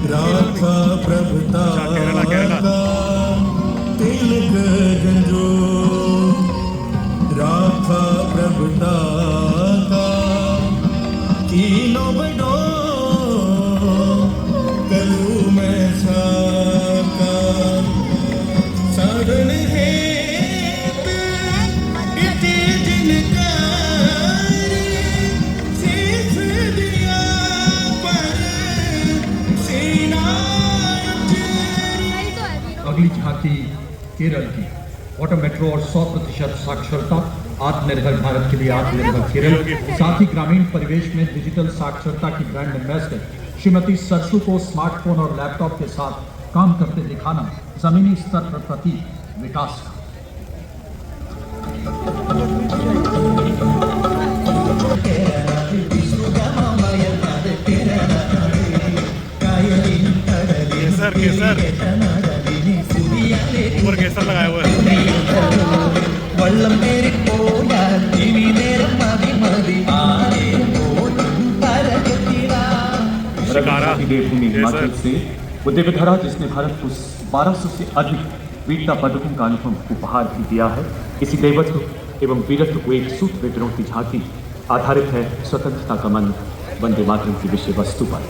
राखा प्रभुता तिलक गंजो राखा प्रभुता कीनो बडो कलू में साका साधन है इति जिनकारी शीश दिया पर सीना अगली झांकी केरल की ऑटो मेट्रो और 100% साक्षरता, आत्मनिर्भर भारत के लिए आत्मनिर्भर केरल, साथ ही ग्रामीण परिवेश में डिजिटल साक्षरता की ब्रांड एम्बेसडर श्रीमती सरसू को स्मार्टफोन और लैपटॉप के साथ काम करते दिखाना जमीनी स्तर पर प्रतीक विकास का। केसर ऊपर केसर लगाया हुआ है। शिकारा देवभूमि हिमाचल से वो देवधरा जिसने भारत को 1200 से अधिक वीरता पदकों का अनुपम उपहार भी दिया है। इसी देवत्व एवं वीरत्व को एक सूत्र में पिरोती झांकी आधारित है स्वतंत्रता का मंत्र वंदे मातरम की विषय वस्तु पर।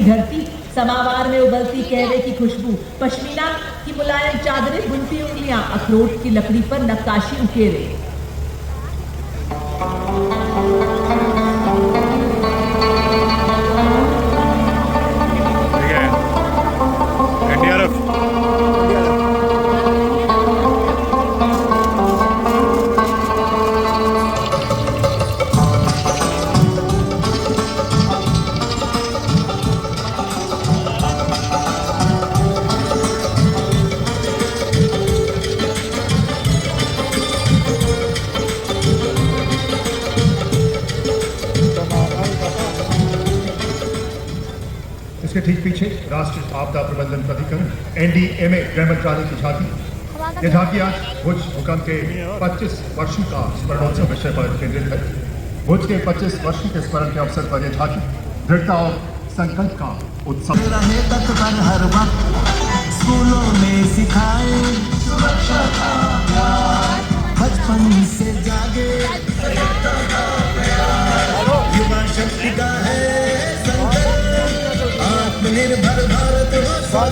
धरती समावार में उबलती कहवे की खुशबू, पश्मीना की मुलायम चादरें, बुनती उंगलियां, अखरोट की लकड़ी पर नक्काशी उकेरे। इसके ठीक पीछे राष्ट्रीय आपदा प्रबंधन प्राधिकरण NDMA गृह मंत्रालय की झांकी। यह झांकी आज भुज भूकंप के 25 वर्षों का स्मरणोत्सव विषय पर केंद्रित है। भुज के 25 वर्षों के स्मरण के अवसर पर यह झांकी दृढ़ता और संकल्प का उत्सव रहे तत्पर हर वक्त स्कूलों में सिखाए सुरक्षा का प्यार, बचपन से जागे युवा शक्ति का है संकल्प, आत्मनिर्भर भारत हो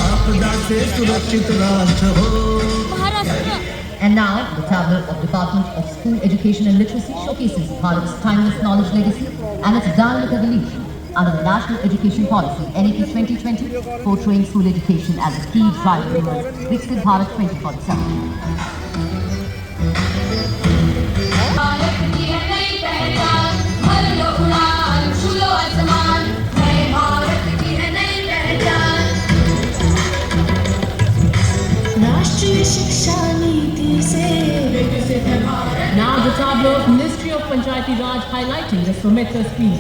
आपदा से सुरक्षित राष्ट्र हो। And now, the tableau of Department of School Education and Literacy showcases Bharat's timeless knowledge legacy and its dynamic evolution under the National Education Policy NEP 2020, portraying school education as a key driver towards Viksit Bharat 2047. Now the tableau of Ministry of Panchayati Raj highlighting the Swamitva scheme,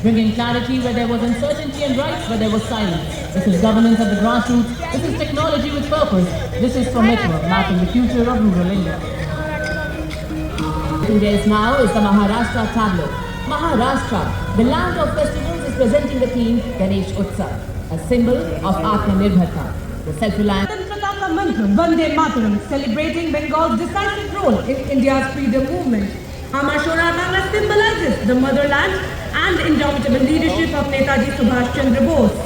bringing clarity where there was uncertainty and rights where there was silence. This is governance at the grassroots. This is technology with purpose. This is Swamitva, mapping the future of rural India. Today's now is the Maharashtra tableau. Maharashtra, the land of festivals, is presenting the theme Ganesh Utsav, a symbol of Atmanirbharta, the self-reliance. Mantra Vande Mataram, celebrating Bengal's decisive role in India's freedom movement. Amar Shoratanga symbolizes the motherland and the indomitable leadership of Netaji Subhash Chandra Bose.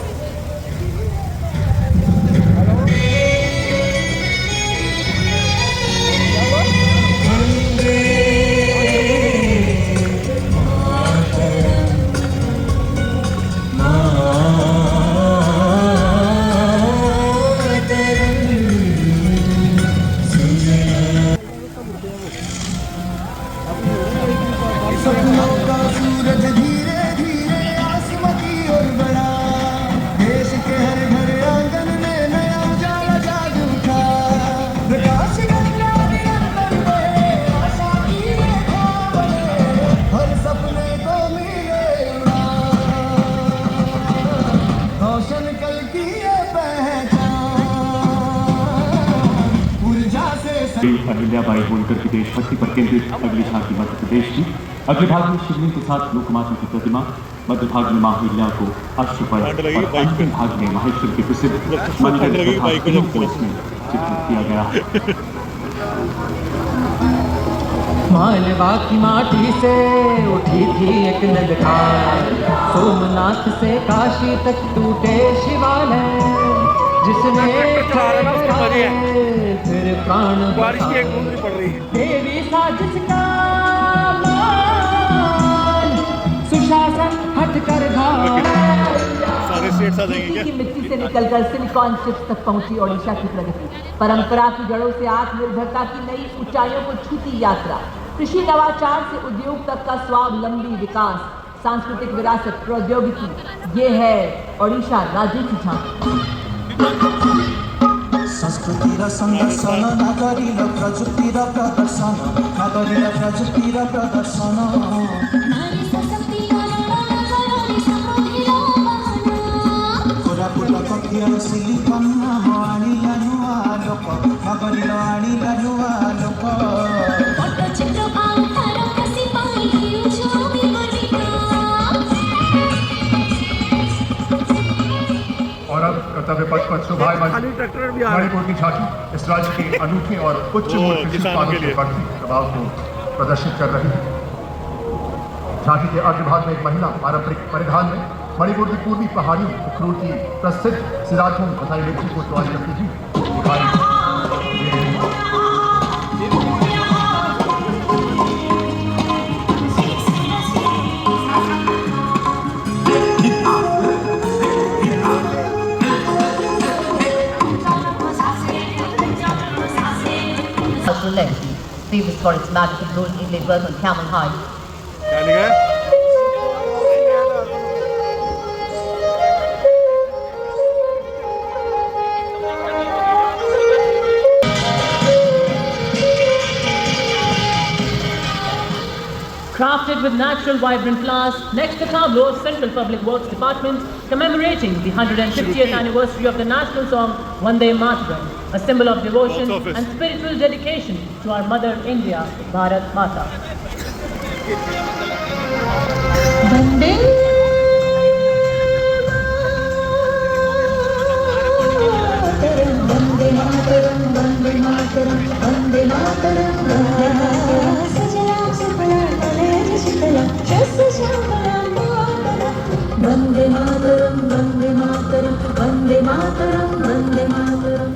रानी अहिल्याबाई होलकर की देशभक्ति पर केंद्रित अगली झांकी मध्य प्रदेश की। अगले भाग में शिवलिंग के साथ लोकमाता की प्रतिमा, मध्य भाग में मां अहिल्या को अश्वपल और अंतिम भाग में माहेश्वर के प्रसिद्ध मंदिर तथा तीन को इसमें चित्रित किया गया है। मालवा की माटी से उठी थी एक ललकार, सोमनाथ से काशी तक टूटे शिवालय, जिसने फिर प्राण बचाए, देवी साजिश का मान, सुशासन हट कर की मिट्टी से निकलकर सिलिकॉन चिप्स तक पहुंची ओडिशा की प्रगति। परंपरा की जड़ों से आत्मनिर्भरता की नई ऊंचाइयों को छूती यात्रा, कृषि नवाचार से उद्योग तक का स्वावलंबी विकास, सांस्कृतिक विरासत, प्रौद्योगिकी, ये है ओडिशा राज्य की झांकी। संस्कृतिर संदर्शन नागरिक प्रजुक्तिर प्रदर्शन, नागरिक प्रजुक्तिर प्रदर्शन, कोरापुट कक्षर सिलिकन नाम आनिला नुआ लोक, नागरिक आनिला नुआ लोक। और अब कर्तव्य पथ पर शोभायमान मणिपुर की झांकी इस राज्य के अनूठे और उच्च मूल्य कृषि उत्पादों के बढ़ती प्रभाव को प्रदर्शित कर रही है। झांकी के अग्रभाग में एक महिला पारंपरिक परिधान में मणिपुर की पूर्वी पहाड़ियों उखरूल की प्रसिद्ध सिराथूम बधाई मिर्ची को तैयार करती हुई दिखाई दे रही है। Famous for its magical gold inlaid work on camel hide. Crafted with natural vibrant flowers, next the tableau of Central Public Works Department commemorating the 150th anniversary of the national song Vande Mataram, a symbol of devotion and spiritual dedication to our mother India, Bharat Mata. Vande Mataram, Vande Mataram, Vande Mataram, Vande Mataram, Vande Mataram, Vande Mataram, Vande Mataram, Vande Mataram.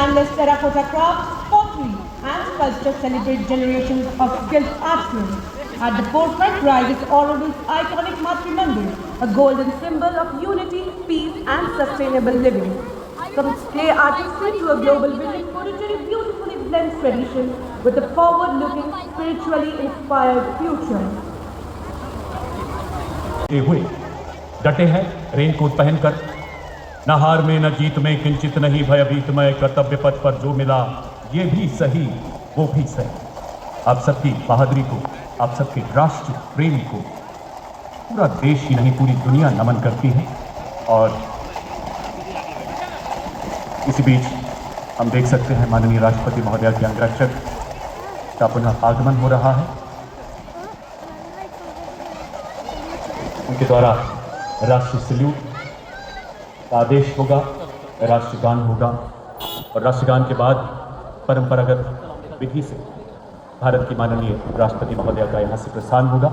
Endless terracotta crafts, pottery and sculpture celebrate generations of skilled artisans. At the forefront rises Aurovil's iconic Matri Mandir, a golden symbol of unity, peace and sustainable living. From clay artistry to a global village, Puducherry beautifully blends tradition with a forward-looking, spiritually inspired future. हुए डटे हैं raincoat पहनकर, न हार में न जीत में किंचित नहीं भयभीत में, कर्तव्य पथ पर जो मिला ये भी सही वो भी सही। आप सबकी बहादुरी को, आप सबके राष्ट्र प्रेम को पूरा देश ही नहीं पूरी दुनिया नमन करती है। और इसी बीच हम देख सकते हैं माननीय राष्ट्रपति महोदय के अंगरक्षक का पुनः आगमन हो रहा है। उनके द्वारा राष्ट्रीय सल्यूट का आदेश होगा, राष्ट्रगान होगा और राष्ट्रगान के बाद परंपरागत विधि से भारत की माननीय राष्ट्रपति महोदय का यहाँ से प्रस्थान होगा।